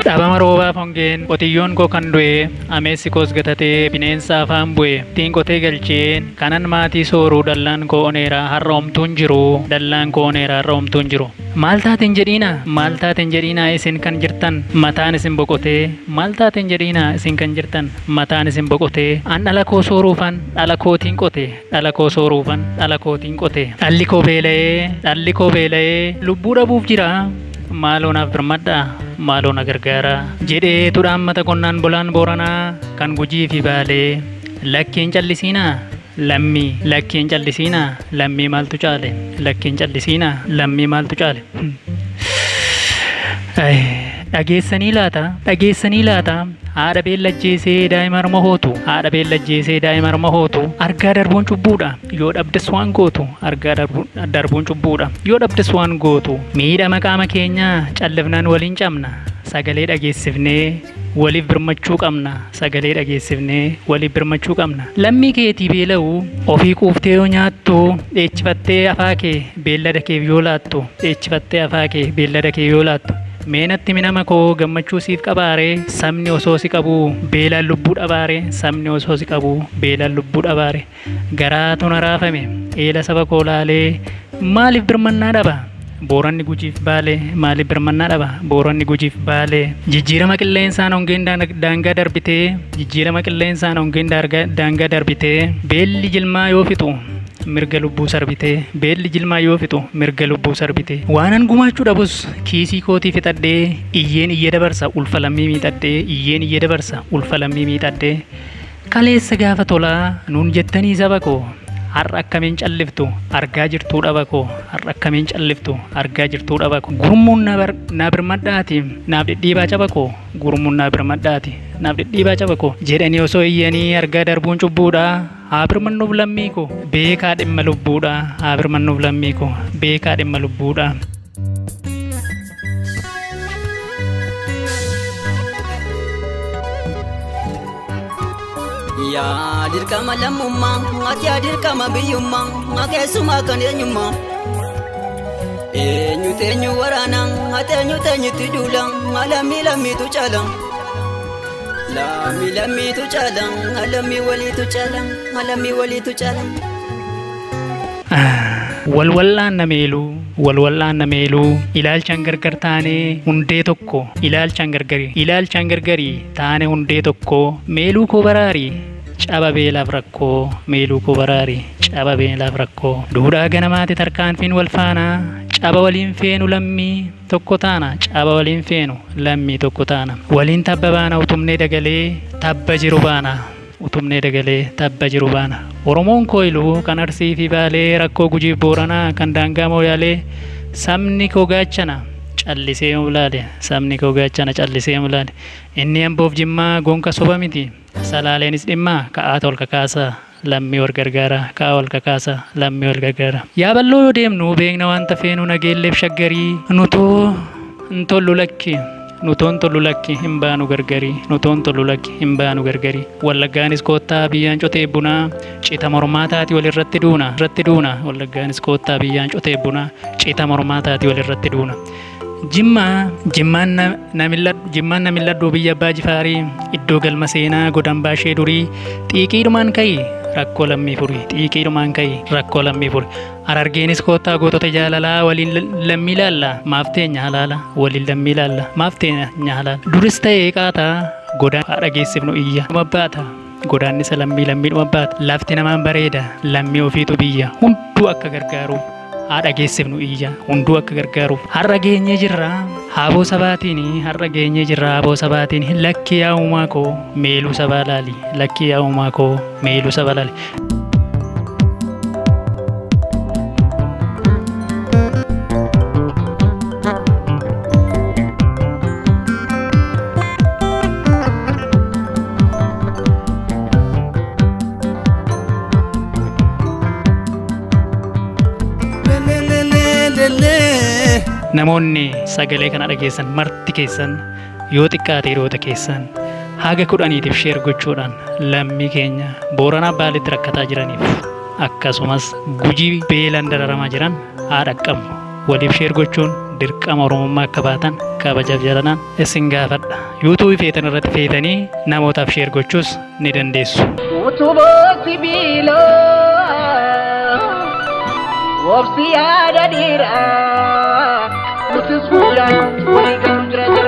Dhabama roobaa hongeen qotiyyoon koo kan du'e ameessi koos gatatee bineensa afaan bu'e tiin qotee galcheen kanan maatii sooruu dallaan koo oneeraa har'a homtuun jiru dallaan koo oneeraa har'a homtuun jiru. Maal taateen jedhiina isin kan jirtan mataan isin boqotee maal taateen jedhiina isin kan jirtan mataan isin boqotee an dhala koo sooruufan dhala kootiin qote dhala koo sooruufan dhala kootiin qote dhalli koo beela'ee lubbuu dhabuuf jira. Maaloo naaf birmadhaa maaloo na gargaara jedhee tudhaan mata qonnaan bulaan Booranaa kan Gujii fi Baalee lakkeen callisiinaa lakkeen callisiinaa lammii maaltu caale lakkeen callisiinaa lammii maaltu caale. Dhageessanii laata haadha beellajjeesee daa'ima harma hootu argaa darbuun cubbuudha yoo dhabdes waan gootu argaa darbuun cubbuudha yoo dhabdes waan gootu miidhama qaama keenyaa callifnaan waliin cabna sagalee dhageessifnee waliif birmachuu qabna lammii keetii beela'u ofii quuftee yoo nyaattu dheechifattee afaa kee beellada kee yoo laattu meenatti minama koo gammachuu siif qabaaree sabni osoo si qabu beelaan lubbuu dhabaare garaatu na raafame eela saba koo laalee maaliif birmannaa dhaba Booranni Gujiif Baalee maaliif birmannaa dhaba Booranni Gujiif Baalee jijjiirama qilleensaan hongeen daangaa darbitee beelli jilmaa yoo fixu mirga lubbuu sarbitee waanan gumaachuu dhabus kiisii kootii fixadhee iyyeen iyya dabarsa ulfa lammii miixadhee kaleessa gaafa tolaa nuun jettanii saba koo har'a akkamiin calliftu argaa jirtuu dhaba koo gurmuun naa birmadhaati naaf dhidhiibaa caba koo jedhanii osoo iyyanii argaa darbuun cubbuudha haa birmannuuf lammii koo beekaa dhimma lubbuudha. Yaa dirqama lammummaa ati yaa dirqama biyyummaa keessumaa kan eenyummaa eenyu waraanaa ati eenyutti duula lammiitu caala lammiitu caala lammii waliitu caala. Walwallaan na meeluu ilaalchaan gargar taanee hundee tokko ilaalchaan gargarii taane hundee tokko meeluu koo baraarii caba beelaaf rakkoo duudhaa ganamaati tarkaanfiin wal faanaa caba waliin feenu lammii tokko taana waliin tabba baana utumnee dagalee tabba jiru baana Oromoon kooyiluu kan Arsii fi Baalee rakkoo Gujiif Booranaa kan daangaa Mooyaalee sabni koo gaachana callisee mulaale inni Amboof Jimmaa gonka soba miti salaaleenis dhimmaa ka'aa ol kakaasa lammii wal gargaara yaa balloo yoo deemnu beekna wanta feenu nageelleef shaggarii nutoon tollu lakki hin baanu gargarii wallaggaanis koottaa biyyaan cotee bunaa cita mormaa taati walirratti duuna wallaggaanis koottaa biyyaan cotee bunaa cita mormaa taati walirratti duuna. Jimmaan na milladhu biyya abbaa Jifaarii iddoo galma seenaa godan baashee durii xiiqiidhumaan ka'i rakkoo lammii furi Harargeenis koottaa gootota jaalalaa waliin lammii laalla maaf teenya halaala duris ta'ee qaataa godaan haadha geessifnu iyya mabbaata godaannisa lammii mabbaata lafti namaan bareeda lammii ofiitu biyya hunduu akka gargaaruuf haadha geessifnu iyya hunduu akka gargaaruuf har'a geenyee jirra haaboo sabaatiin lakki yaa uumaa koo meeluu sabaa laali Namoonni sagalee kana dhageessan marti keessan yoo xiqqaate hiriyoota keessan haga 10tiif sheer gochuudhaan lammii keenya Booranaa Baaleetti rakkataa jiraniif akkasumas gujii beelan dararamaa jiran haa dhaqqabnu. Waliif sheer gochuun dirqama Oromummaa akka baatan kabajaaf jalanaan isin gaafadha. YouTube feetan irratti feetanii namootaaf sheer gochuus ni dandeessu. Utuboo sibiiloo wobsi yaada dhiiraa nutis fuudhaan walii galu jira.